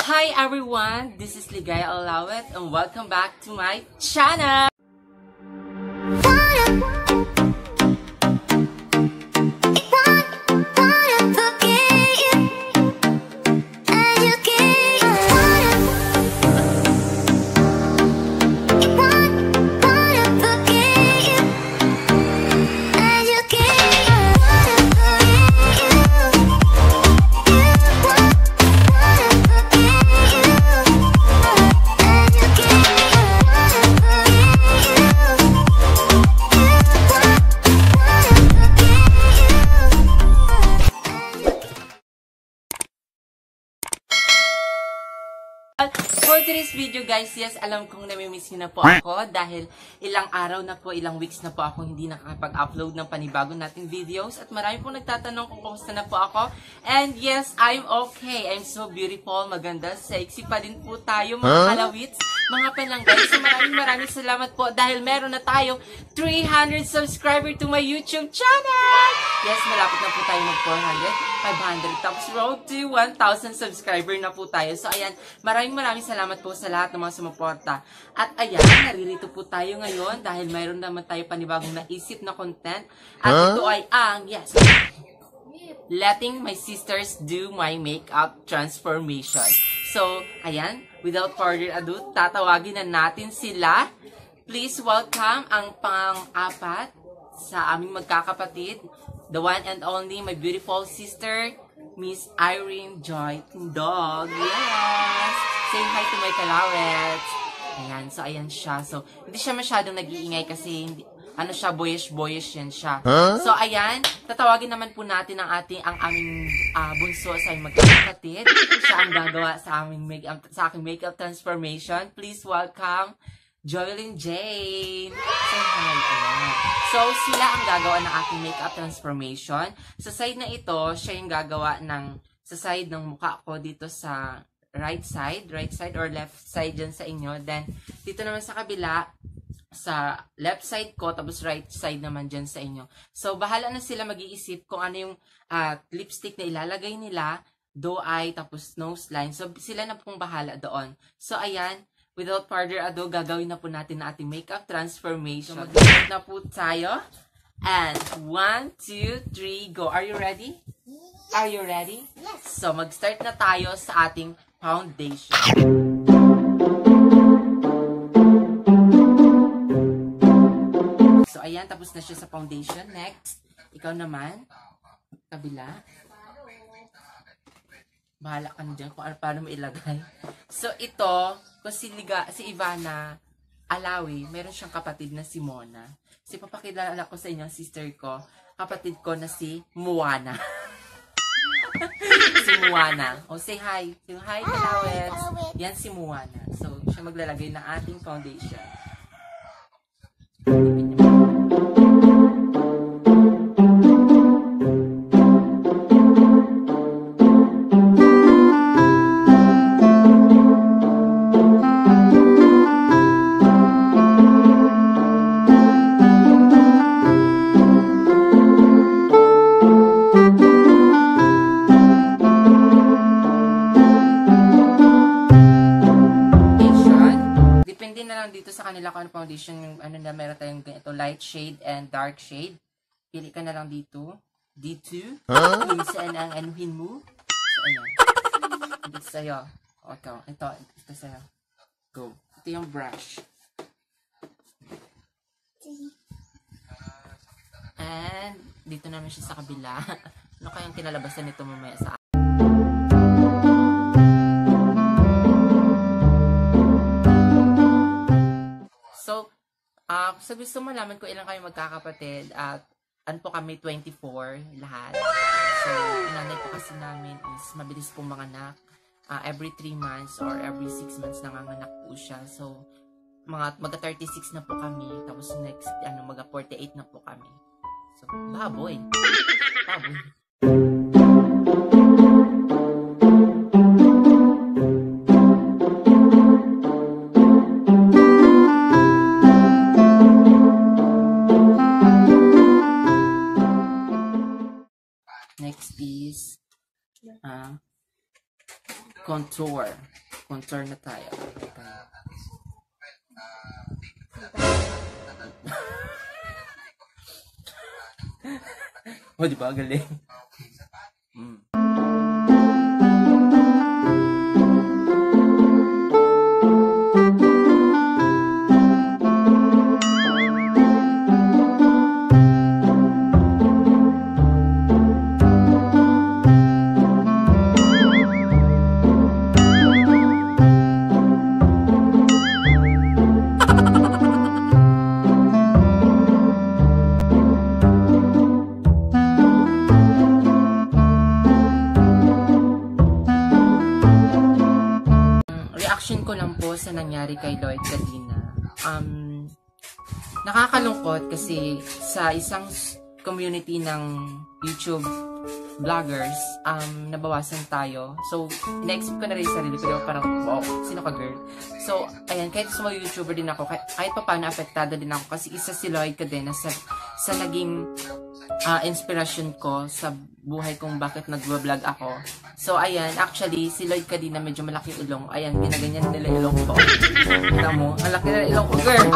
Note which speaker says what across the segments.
Speaker 1: Hi everyone, this is Ligaya Alawet and welcome back to my channel! For today's video guys, yes, alam kong namimiss nyo na po ako dahil ilang araw na po, ilang weeks na po ako hindi nakakapag-upload ng panibago nating videos at marami pong nagtatanong kung kumusta na po ako. And yes, I'm okay. I'm so beautiful, maganda, sexy pa din po tayo mga kalawits, mga panlanggay. So maraming salamat po dahil meron na tayo 300 subscriber to my YouTube channel! Yes, malapit na po tayo mag 400, 500, tapos road to 1,000 subscriber na po tayo. So ayan, maraming salamat po sa lahat ng mga sumuporta. At ayan, naririto po tayo ngayon dahil mayroon naman tayo panibagong naisip na content. At ito ay ang, yes, letting my sisters do my makeup transformation. So, ayan, without further ado, tatawagin na natin sila. Please welcome ang pang-apat sa aming magkakapatid, the one and only, my beautiful sister, Miss Irene Joy Tindog. Yes! Say hi to my kalawets. Ayan, so ayan siya. So, hindi siya masyadong nag-iingay kasi hindi, ano siya, boyish yan siya. So, ayan, tatawagin naman po natin ang aming bunso sa aming magkakapatid. Siya ang gagawa sa aking makeup transformation. Please welcome Joylyn Jane. Say hi. Ayan. So, sila ang gagawa ng aking makeup transformation. Sa side na ito, siya yung gagawa sa side ng mukha ko dito sa right side or left side dyan sa inyo. Then, dito naman sa kabila, sa left side ko, tapos right side naman dyan sa inyo. So, bahala na sila mag-iisip kung ano yung lipstick na ilalagay nila, doe eye, tapos nose line. So, sila na pong bahala doon. So, ayan, without further ado, gagawin na po natin na ating makeup transformation. So, mag-start na po tayo. And 1, 2, 3, go. Are you ready? Are you ready? Yes. So, mag-start na tayo sa ating foundation. So, ayan, tapos na siya sa foundation. Next, ikaw naman, kabila. Bahala ka na dyan kung paano mo ilagay. So, ito, kung si Ivana Alawi, meron siyang kapatid na si Mona. Si papakilala ko sa inyo, sister ko, kapatid ko na si Moana. Si Moana. O, say hi. Say hi, kalawets. Yan si Moana. So, siya maglalagay ng ating foundation. Dito sa kanila kung ano foundation yung ano na meron tayong ganito, light shade and dark shade. Pili ka na lang dito. D2. Minsan ang anuhin mo. So, ayan. Dito sa'yo. Ito sa'yo. Go. Ito yung brush. And dito naman siya sa kabila. Ano kayang kinalabasan nito mamaya sa sa gusto mo malaman ko ilang kayo magkakapatid at ano po kami 24 lahat. So, nanay po kasi namin is mabilis pong manganak. Every 3 months or every 6 months nanganganak po siya. So, maga 36 na po kami. Tapos next, maga 48 na po kami. So, baboy. Baboy. contour. Contour na tayo. Oh, di ba? Galing. Ko lang po sa nangyari kay Lloyd Cadena. Nakakalungkot kasi sa isang community ng YouTube vloggers, nabawasan tayo. So, ina-expect ko na rin sa sarili ko, parang, wow, sino ka girl? So, ayan, kahit small YouTuber din ako, kahit pa paano apektado din ako kasi isa si Lloyd Cadena sa naging inspiration ko sa buhay kung bakit nag-vlog ako. So, ayan, actually, si Lloyd Cadena medyo malaking ilong. Ayan, ginaganyan nila ilong ko. Kita mo, ang laki na ilong ko, girl.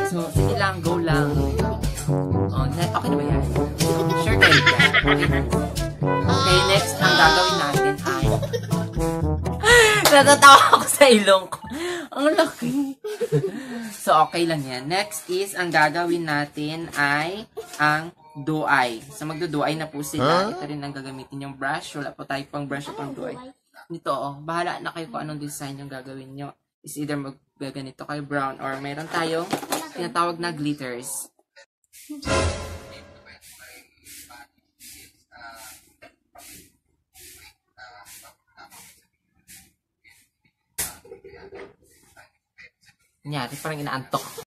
Speaker 1: So, sige lang, go lang. Oh, okay na ba yan? Sure kayo yan. Okay, next, ang gagawin natin ay... Natatawa ako sa ilong ko. Ang laki. So, okay lang yan. Next is, ang gagawin natin ay ang do-eye. So, magdo-do-eye na po sila. Ito rin ang gagamitin yung brush. Wala po tayo pang brush o pang do-eye. Nito, oh. Bahala na kayo kung anong design yung gagawin nyo. Is either maggaganito kayo brown or meron tayong tinatawag na glitters. Nyari, parang inaantok.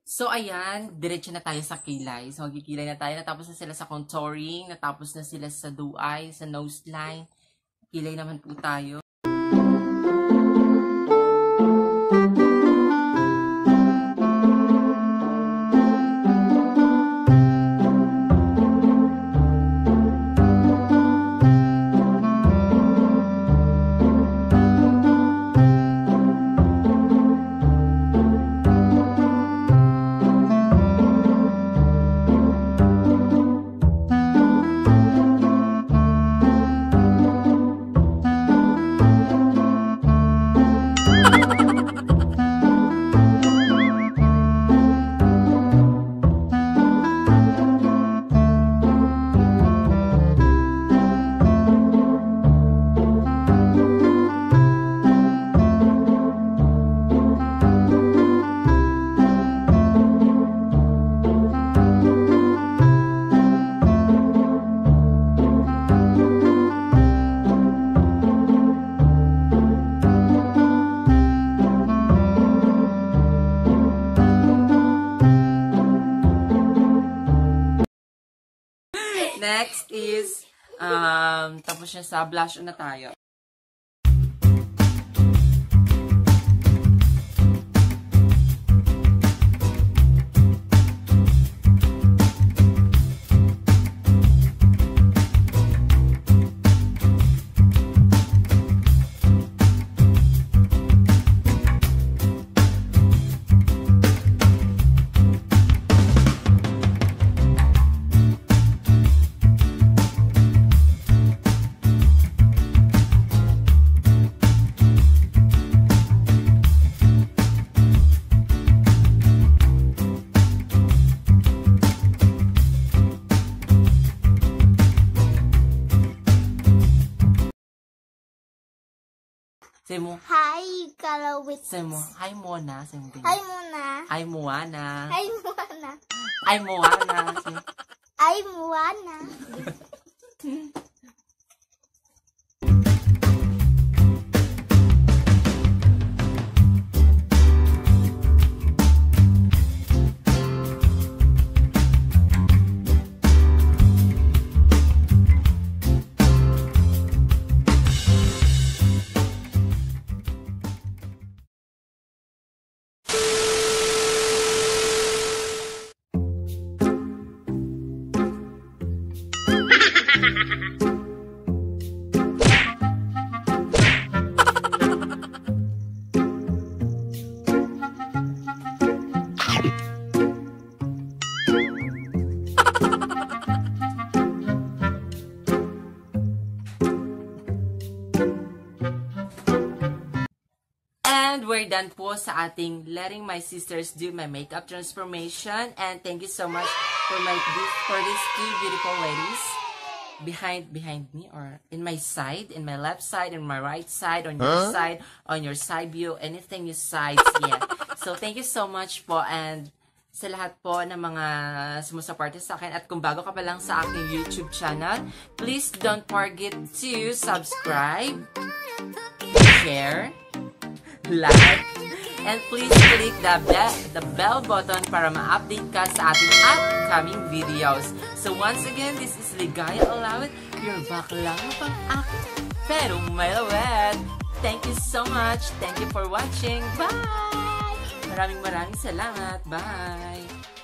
Speaker 1: So, ayan, diretso na tayo sa kilay. So, magkikilay na tayo. Natapos na sila sa contouring, natapos na sila sa do-eye, sa nose line. Kilay naman po tayo. Next is, tapos na sa blush on na tayo. Say mo.
Speaker 2: Hi, Kalawit.
Speaker 1: Say mo. Hi, Mona. Say mo.
Speaker 2: Hi, Mona.
Speaker 1: Hi, Moana.
Speaker 2: Hi, Moana.
Speaker 1: Hi, Moana. Say mo.
Speaker 2: Hi, Moana.
Speaker 1: And we're done po sa ating letting my sisters do my makeup transformation. And thank you so much for these two beautiful ladies behind me, or in my side, in my left side, in my right side, on your side view, anything you sides, yeah. So thank you so much po, and sa lahat po ng mga sumusuporta sa akin, at kung bago ka pa lang sa aking YouTube channel, please don't forget to subscribe, share, like, and please click the bell button para ma-update ka sa ating upcoming videos. So once again, this is Ligaya Olawit, your baklang pang-ak, pero may lawet. Thank you so much. Thank you for watching. Bye! Maraming salamat. Bye!